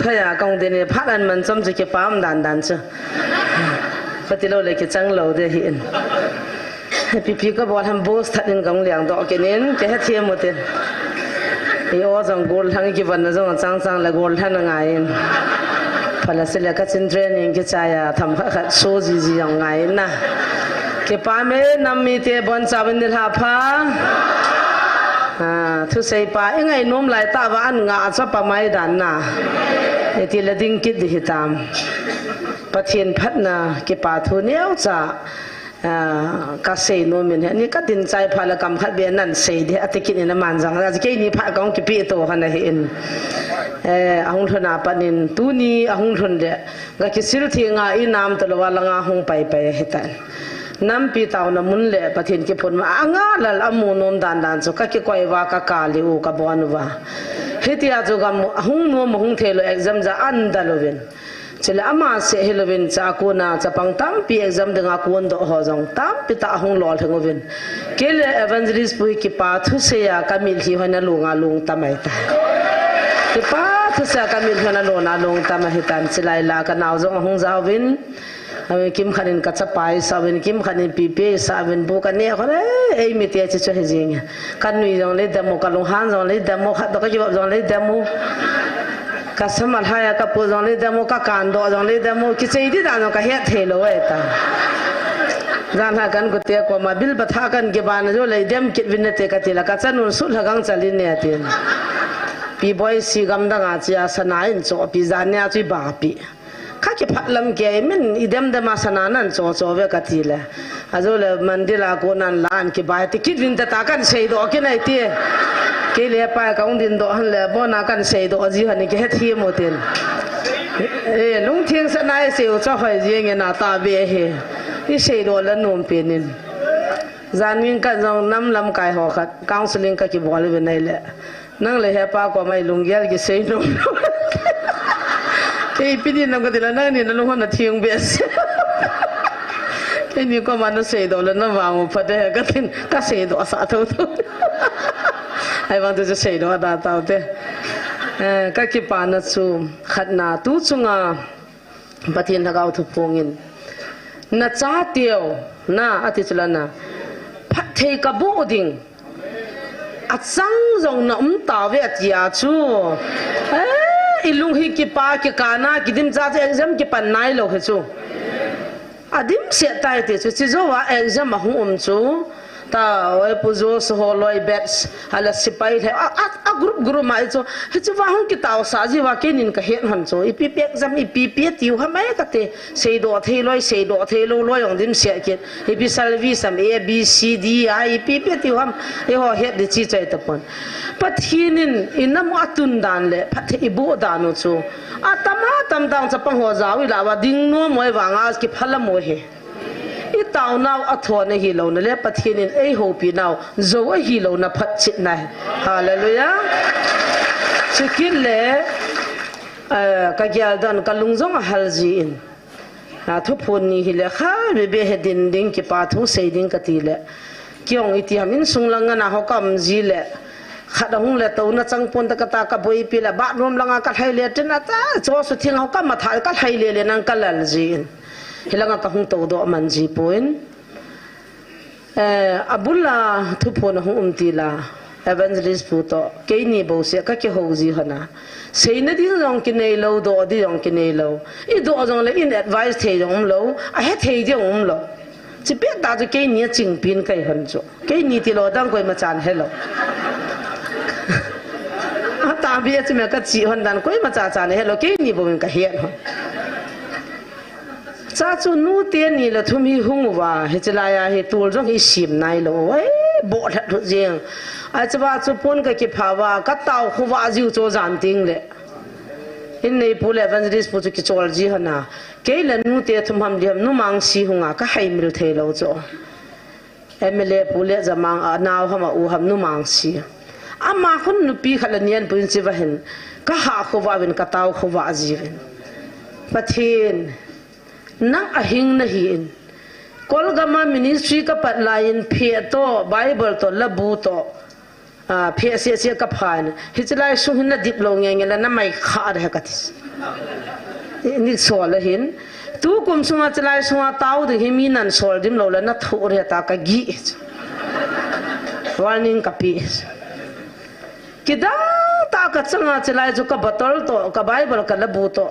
thôi à công ty này phát anh mình xong rồi cái bám đàn chưa phát thì lâu lại cái trăng lâu để hiện pipi có bảo ham boss thật nên công liang đó cái nên cái hết thiêm một tiền yêu rằng gold thằng cái vấn rằng trăng là gold thằng ngày phải là sẽ là cái chân training cái chaya thầm khát số gì ngày na cái bám ấy nằm mi te bon sa bên đi học ha thu say pa ngay nôm lại ta và ăn ngã cho pa mai đàn na thì là đinh kít đi tam bắt thiên phát na cái pa thu néo cha các say nôm mình hết ní các tin trái phải là cầm khát biển năn say đi at kít này man rằng là cái ní phát công cái pi to hắn này in ahun thon apa nin tu ni ahun thon de cái siêu thi nga in nam to lo la nga hong pai pai hitan nam pi tao na mun le pathin ke phun ma anga lal amu nom dan so ka ke koi wa ka ka li u ka bon wa hetia jo gam hung no mo hung thelo exam za an dalovin chele ama se helovin cha ko na cha pang tam pi exam de nga kon do ho jong tam pi ta hung lol thengovin kele evangelist pui ki pa thu se ya ka mil hi hona lunga lung tamai ta ki pa thu se ka mil hona lona lung tamai hitan chilai la ka naw jong hung zawin kim khanin kachapai sabin kim khanin pipe sabin bukan ne khore ei mi te chu hejing kan nui jong le demo kalung han jong le demo khat ka jawab jong le demo ka samal haya ka pu jong le demo ka kan do jong le demo ki chei di dan ka he thelo eta jan ha kan ko te ko ma bil batha kan ke ban jo le dem kit win te ka tila ka chanun sul hagang chalin ne atin pi boy si gam da nga chia sanain cho pi zania chui ba pi các cái phát lâm cái mình idem đam asananan cho về cái gì là, rồi mandila konan lan cái bài thì kít vin ta kan xây đó cái này thì cái lẽ phải công tin đó hắn là bọn nào kan xây đó gì hắn cái hết thiêm một tiền, lung thiên sa này xây cho phải gì nghe na ta về hè, cái xây đó là nôm tiền nên, gian mình cái dòng năm lâm cái họ cái counseling cái bảo bên này là, năng lẽ hết pa có mấy lung gel cái xây nôm cái pin nó cái là nơi này nó luôn là thiêng biệt cái này có mà nó xây đồ là nó vào một phần đấy cái tin các xây đồ xả thôi hay vào tôi xây đồ đã tao thế các cái bàn nó chú khát na tu chung à bắt thiên thằng ao thu phong na cha tiêu na ati chula na phát thề cả bộ đình trăng rồng nó tao về chia chú ilung hi ki pa ki kana ki dim cha exam ki pan nai lo he chu adim se tai te chu chi zo wa exam hung chu ta oi pu zo so ho loi bets hala sipai the a group mai chu he chu wa hung ki taw sa ji wa ke nin ka hen han chu ipi pe exam ipi pe tiu ha mai ka te sei do the lo loi ong dim se ke ipi salvi sam a b c d i ipi pe tiu ham e ho he de chi chai ta pon pathinin inam atun dan le pathe ibu danu chu atama tam dang chapang ho zawi la wa ding no moi wanga ki phala mo he i taw naw athone hi lo na le pathinin ei ho pi naw zo a hi lo na phat chit nai hallelujah chikin le ka gyal dan kalung zong halji in thu phun ni hi le kha be he din ding ki pa thu sei ding ka ti le kyong iti hamin sunglang na ho kam ji le khát hung lệ tàu nó trăng pon ta kata ka boi pi la ba rom langa ka thai le tin ata cho su thing ho ka ma thai ka thai le nang ka lal jin hilanga ka hung tàu do man ji poin abulla thu phon hung ti la evangelist pu to ke ni bo se ka ke ho ji hana sei na ding jong ki nei lo do di jong ki nei lo I do jong le in advice the jong lo a he the jong lo chỉ biết ta cho cái ni ching pin kai han cho cái ni ti lo dang koi ma chan hello ta biết chứ mà cái chị hoàn đàn quấy mà cha này hello cái ni bộ mình cả hiện thôi cha chú nu tiền ni là thum hi hung wa he chala ya he tul jong hi sim nai lo bộ thật thôi riêng ai cha ba chú pon cái phawa ka tao khu wa jiu cho jan ting le in nei pu le evangelist pu chu ki chol ji hana ke la nu te thum ham liam nu mang si hunga ka hai mil the lo cho mle pu le jamang naw hama u ham nu mang si ama khun nu pi khalanian puin chi wa hen ka ha khowa win ka taw khowa jiwen pathin nang ahing na hin kolgama ministry ka patlain phe to bible to labu to phía xe cặp phàn hi chỉ lại xuống hình là dịp lâu nghe là nằm mày khá đấy cái gì ní sổ là hin tu cùng xuống chỉ lại xuống tao thì hi min ăn sổ dim lâu là nó thua đấy ta cái gì warning kapi kidang ta ka changa chilai chu ka bottle to ka bible ka labu to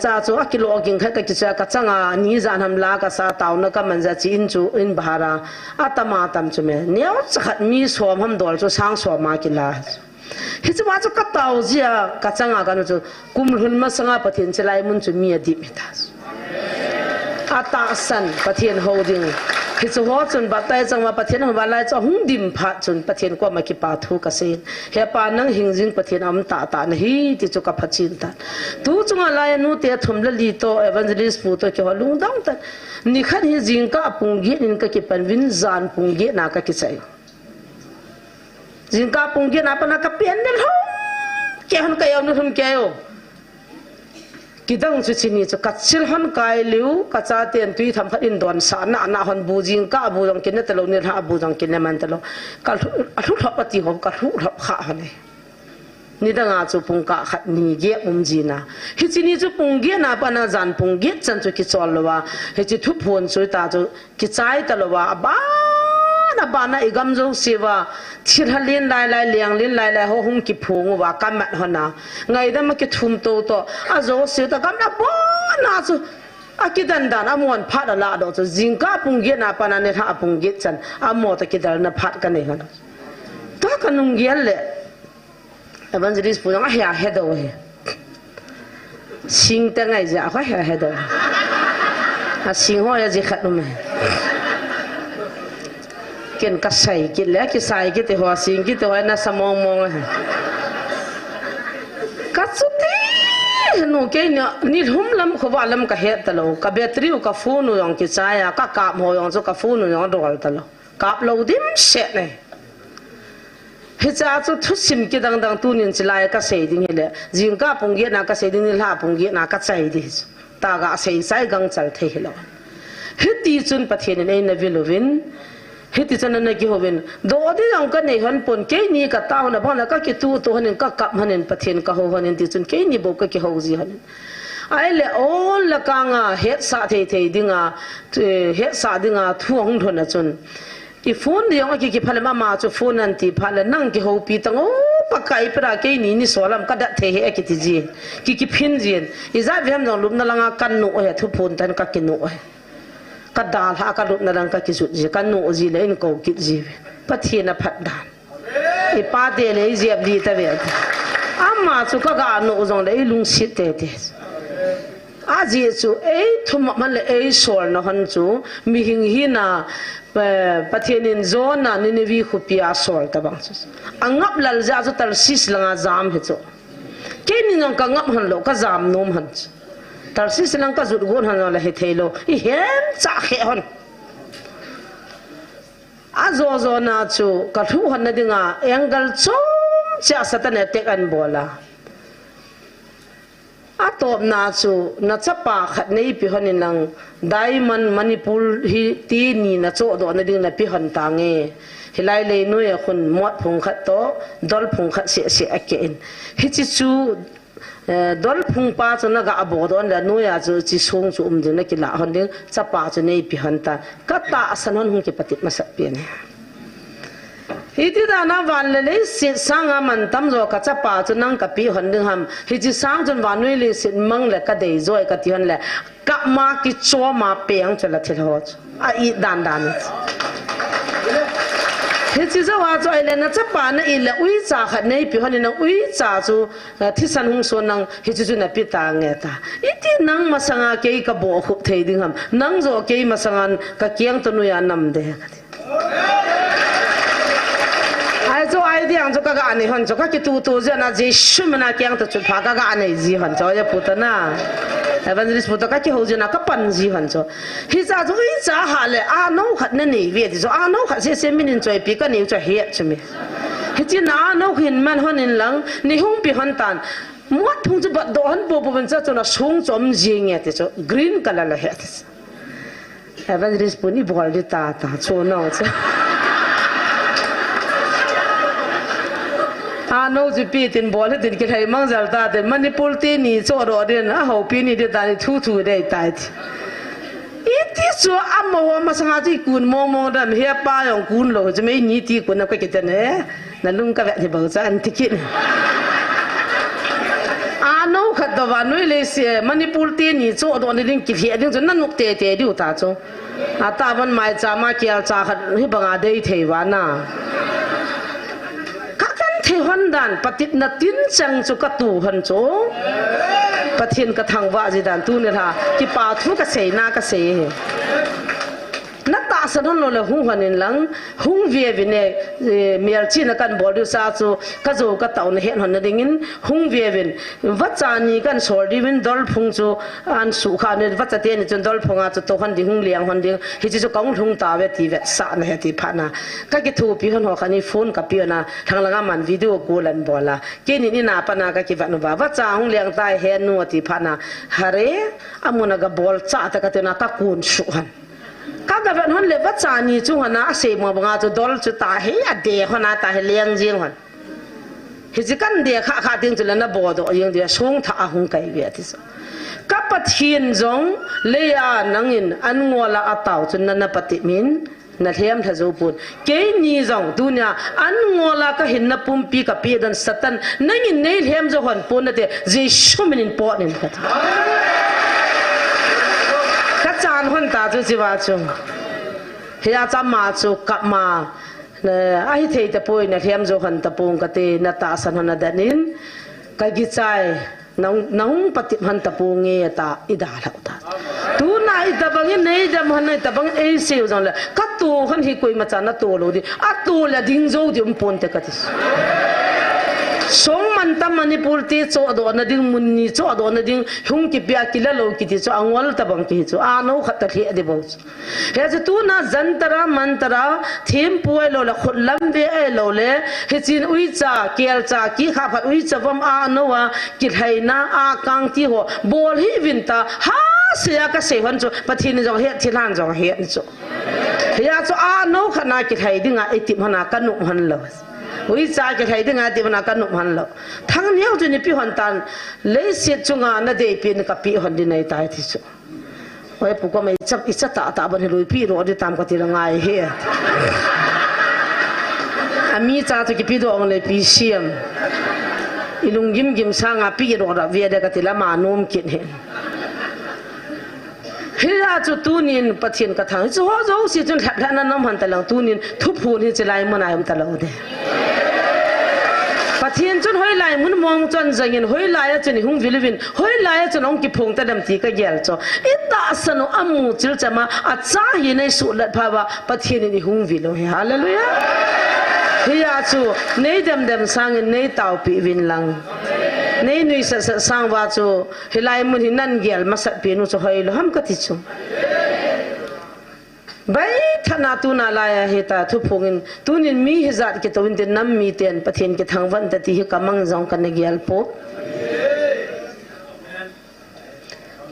cha chu akilo aging kha ka kicha ka changa ni jan ham la ka sa taw na ka manja chi in chu in bhara atama tam chu me neo chakhat mi som ham dol chu sang so ma ki la hi chu ma chu ka taw zia ka changa ka nu chu kum hun ma sanga pathin chilai mun chu mi adi mi ta ata san pathin holding hi chu ho chun ba tai chang ma pathian ho ba lai cha hung dim pha chun pathian ko ma ki pa thu ka se he pa nang hingjing pathian am ta ta na hi ti chu ka phachin ta tu chunga lai nu te thum la li to evangelist pu to ki ho lung dang ta ni khan hi jing ka pung ge in ka ki pan win zan pung ge na ka ki chai jing ka pung ge na pa na ka pen del ho ke han ka yaw nu thum ke yo kidang chu chini chu kachil han kai liu kacha ten tui tham khat in don sa na na hon bu jing ka bu jong kin telo ni ha bu jong kin man telo ka thu thap pati hom ka thu thap kha hane ni danga chu pung ka khat ni ge ji na hi chini chu pung ge na pa na jan pung ge chan chu ki chol lowa he chi thu phon chu ta chu ki chai ta lowa ba na ba na igam jo sewa thir halin lai lai liang lin lai lai ho hum ki phung wa kam mat hona ngai da ma ki thum to to a zo se ta kam na bo na chu a ki dan dan amon phat la do chu jingka pung ge na pa na ne tha pung ge chan amo ta ki dal na phat ka ne hona to ka nung gel le evangelist pu nga ha he do he sing ta ngai ja ha he do a sing ho ya ji khat no me kian ka sai ki le ki sai ki te ho sing ki te ho na samong mong ka chuti no ke ni hum lam kho wa lam ka he ta lo ka battery ka phone yong ki chaya ka ka mo yong so ka phone yong dol ta lo kap lo dim se ne he cha chu thu sim ki dang dang tu nin chilai ka sei ding hele jing ka pung ge na ka sei ding la pung ge na ka chai di ta ga sei sai gang chal the hilo he ti chun pathian nei na vilovin hiti chana na ki hoben do di ang ka nei han pon ke ni ka ta na bhana ka ki tu to hanin ka kap hanin pathian ka ho hanin ti chun ke ni bo ka ki ho ji hanin ai le all la ka nga het sa the the dinga het sa dinga thu hong thona chun i phone di ang ki phale ma chu phone an ti phale nang ki ho pi tang o pa kai pra ke ni ni solam ka da the he ki ti ji ki phin jin i za vyam jong lup na langa kan no he thu phone tan ka ki no ka dal ha ka lut na lang ka ki su ji kan no ji le in ko ki ji pathian na phat dan i pa de le ji ab di ta ve amma chu ka ga no jong le lung sit te te a ji chu e thum man le e sol na han chu mi hing hi na pathian in zona ni ne vi khupia sol ta bang chu angap lal ja chu tar sis langa jam he chu ke ni ngam ka ngap han lo ka jam nom han tarsi silang ka zut gon han la he thelo I hem cha khe hon a zo zo na chu ka thu han na dinga angle chom cha satane tek an bola a top na chu na chapa khat nei pi honin nang diamond manipur hi ti ni na cho do na ding na pi han ta nge hilai le nu ya khun mot phung khat to dol phung khat se se aken hi chi chu dol phung pa chu na ga abodon la nu ya chu chi song chu de na ki la hon ding chapa chu nei pi han ta ka ta asanon hung ki patit ma sa pi ne hiti da na van le sit sanga man tam zo ka chapa chu nang ka pi hon ding ham hi chi sang chun van noi le sit mang le ka dei zoi ka ti hon le ka ma ki cho ma peng chu la thil ho a I dan dan hi chi zo wa zo ile na chapa na ile ui cha khat nei pi hon na ui cha chu thi san hung so nang hi chu na pi ta nge ta iti nang masanga ke ka bo khup thei ding ham nang zo ke masangan ka kiang tu nu ya nam de ai zo ai diang zo ka ga ani hon zo ka ki tu tu je na ji shum na kiang tu chu pha ka ga ani ji hon zo ya pu ta na evangelist pu ta ka ki ho je na ka pan ji hon zo hi za zo I za ha le a no khat na ni ve di zo a no khat se min choi pi ka ni cho he chumi hi chi na no hin man hon in lang ni hung pi hon tan muat thung chu ba do han bo bo ban cha chu na sung chom ji nge te cho green color la he evangelist pu ni bol di ta ta cho no cha nô chỉ pi tin bol tin cái thầy mang zal ta tin Manipur tin ni cho rồi đến hậu pi ni đến ta thu thu đây tại ít số âm mà sang ai cuốn mò đam hiệp ba yang cuốn lo chứ mấy nhị ti cuốn cái tên này là lung cái vậy thì bảo sao anh thích nô khát đó vào nuôi lấy xe Manipur tin ni cho rồi đến cái hiện đến cho nên nút tê tê điều ta cho ta vẫn mai cha mà kia cha khát hiệp bằng ai đây thầy vào na thế hoàn đàn bắt tiết na tin chẳng cho các tù hận chỗ bắt thiên các thằng vợ gì đàn tu nữa ha cái bà thu cái sấy na cái sấy nát ta sơn hôn là hung hoàn lăng hung về này miền chi là căn bỏ được sao cho các dâu các tàu này hiện hoàn là đỉnh hung về vắt cha ni căn sổ đi bên đol phung cho an su kha này vắt cha tiền cho đol phung à cho tàu hoàn đi hung liang hoàn đi thì chỉ cho công hung ta về thì về sa này thì phá na các cái thu pi hoàn họ khani phone các pi na thằng là ngắm video call lần bỏ là cái này na pa na các cái vật nó vắt cha hung liang tai hen nu thì phá na hare amuna ga bol cha ta cái na ta kun su han các cái vật hôn lệ vắt trà ni chung hả na xem mà bằng cho đôi cho ta hết à để hả na ta hết liang riêng hả thì chỉ cần để khá tiếng cho nên nó bỏ đồ riêng để xuống thả hung cái việc thì sao các bát thiên giống lấy năng in ăn ngô là tàu cho nên nó bát min na thêm thay dấu bút cái ni giống tu nhà ăn ngô là cái hình nắp pum pi cái pi dan satan năng in nei thêm cho hòn pun là gì số mình bỏ nên cái chan hôn ta chú chỉ vào chung, hiện chăm mà chú cặp mà, ai thấy tập bôi nè thêm chú hôn tập bông cái tê nè ta san hôn đan nín, cái gì trái nông bắt tiếp hôn tập bông nghe ta ít đã lâu ta, tu này tập bông nghe này tập hôn này tập bông ấy siêu rồi là, các tu hôn hi quay mà chán nó tu rồi đi, tu là đinh dâu thì pon thế cái gì song man tam Manipur ti cho do na ding mun ni cho do na ding hung ki bia ki la lo ki ti cho angwal ta bang ki cho ano khat ta the de bo he je tu na jantara mantara thim puai lo la khut lam ve e lo le he chin ui cha kel cha ki kha phat ui cha vam a no wa ki thaina a kang ti ho bol hi vin ta ha sia ka se hon cho pathin jong he thilan jong he cho ya cho a no khana ki thai dinga e ti hana kan nu han lo ui cha cái thấy tiếng Anh mà kan nộp hành lo thằng nhau cho nên pi hoàn tan lấy xét chung à na để pin cái pi hoàn đi này tai thì số ôi phụ con mày chấp ít ta ta bên lối pi rồi đi tam cái tiếng Anh he ami cha cho cái pi đồ ông lấy pi xiêm ilung gim gim sang à pi rồi đó về đây cái tiếng mà nôm kiện he hiện cho tu nín bắt thiên cái thằng cho họ dấu xí chân thạch nó nằm hành ta lòng tu nín thúc phun thì chỉ lại mà này ông ta lâu đấy bắt thiên chân hoi lại muốn mong chân dành hoi lại chân hung vilivin hoi lại chân ông kịp phồng ta đâm tí cái gel cho ít ta sanu amu chil chama cha hi nei su lat phawa bắt thiên ni hung vilo hallelujah hiện cho nei đâm sang nei tàu bị vin lang nei nui sa sang wa cho hilai mun hinan gel masat pinu cho hoi lo ham ka ti chu bai thana tu na la ya heta thu phungin tunin mi hizat ke tawin te nam mi ten pathian ke thangwan ta ti hi kamang jong kan gel po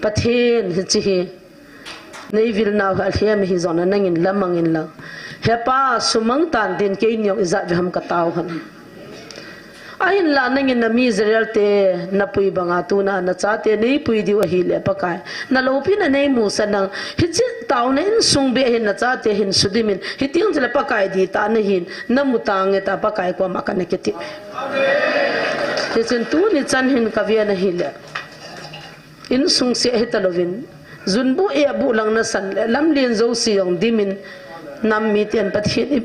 pathian hi chi nei vil na ha hem hi zona nangin lamangin la hepa sumang tan din ke nyong izat ham ka taw han ahin la nangin na mi Israel te na pui banga tu na cha te nei pui di wa hi le pakai na lopi na nei mu sanang hi chi taw na in sung be hin na cha te hin sudimin hi ting jale pakai di ta na hin na mutang ta pakai ko ma kan ke ti te chen tu ni chan hin ka via na hi le in sung se he talovin zunbu e bu lang na san le lam lien zo siong dimin nam mi ten pathian i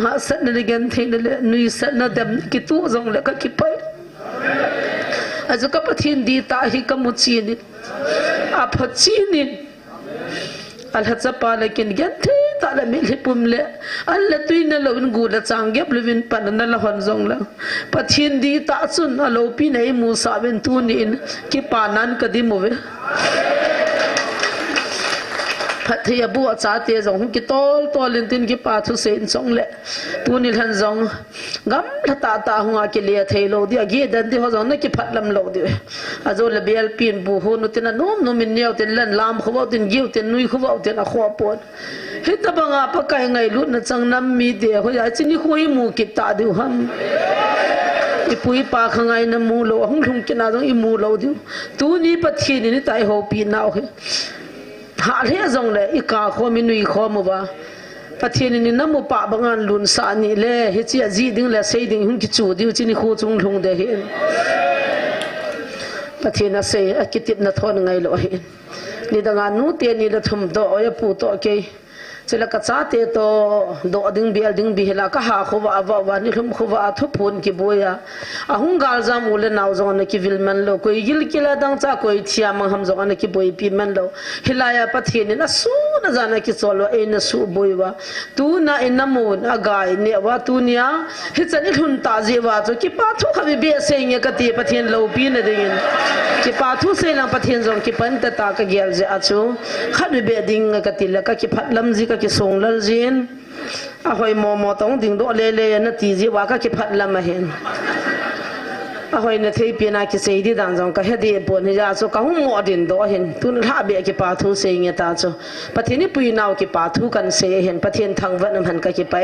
ha sat na gen the le nui sat na dam ki tu zong le ka ki pai azu ka pathin di ta hi ka mu chi ni a phachi ni al hatsa pa le ken gen the ta la mi le pum le al la tuina lo in gu la chang gep le vin pan na la hon zong la pathin di ta chun a lo pi nei mu sa ben tu ni in ki pa nan ka di mu ve พัทยาบัวจ่าเตียจงกิโตลินตินกิปาทุเซนจงเละตูนิลันจงกำละตาหัวกิเลียเทโลดิอากีดันดิเขาจงนักกิพัดลำโลดิอาโจเลเบียลปีนบูฮูนุตินนุ่มมินเนียวตินลันลามเขาบอกตินกิ้วตินนุยเขาบอกตินอขวบปวดเฮ้ยตะบังอาปะไก่ไงลุนจังน้ำมีเดียเขาอยากจะนี่คุยมูกิตาดิวฮัมอีปุยปาข้างไงน้ำมูโลหุ่งลุงกินอะไรอีมูโลดิวตูนี่ปัจเจกนี่ตายหัวปีนเอาเหหาเรื่องจงเลยอีกาข้อมินุยข้อมัวปัจเจกนี่น้ำมูปะบางอันลุนสานี่เลยเฮจิอาจีดิ้งเลยเสยดิ้งหุ่งกิจูดิวจีนี่คู่จงลุงเดเห็นปัจเจกน่ะเสยอากิติดน่ะทอนไงโลเห็นนี่ดังนั้นนู้เตียนี่ละทุ่มโตอยาปูโตเกยเจลกัจจาเตโตโดดิ้งเบียลดิ้งบิเฮลากะหาขวาวานี่ลุมขวาทุพูนกิบัวยาอาหุงกาลจามูเลนาวจงอันกิวิลมันโลคุยกิลกิลาดังจ้าคุยที่อามังฮัมจงอันกิบัวปีมันโลฮิลายาปัทเฮนี่น่ะสู้น่ะจานะกิโซโลเอน่ะสู้บัวว่าตูน่ะเอ็นน้ำมูนอากายเนี่ยว่าตูเนี่ยฮิจันนี่หุ่นตาจีว่าจุกิปาทุขวิเบียเสียงกะตีปัทเฮนโลปีนเดียนกิปาทุเสียงปัทเฮนจงกิปันตะตากะเกลเจอาจูขัดวิเบียดิ้งกะตีละกะกิพัดลำจีกะกิส่งลลจีนอาหอยโมต้องดิ้งโดเลเลนะตีจีว่ากะกิพัดลำมาเห็นอาหอยเนี่ยที่พี่นากิเสียดีดังจงกะเฮดีปนยาจูกะหุ่งอดินโดเห็นตุนท่าเบียกิปาทุเสียงตาจูปัทเฮนี่ปุยนาวกิปาทุกันเสียเห็นปัทเฮนทางวันน้ำหันกะกิไป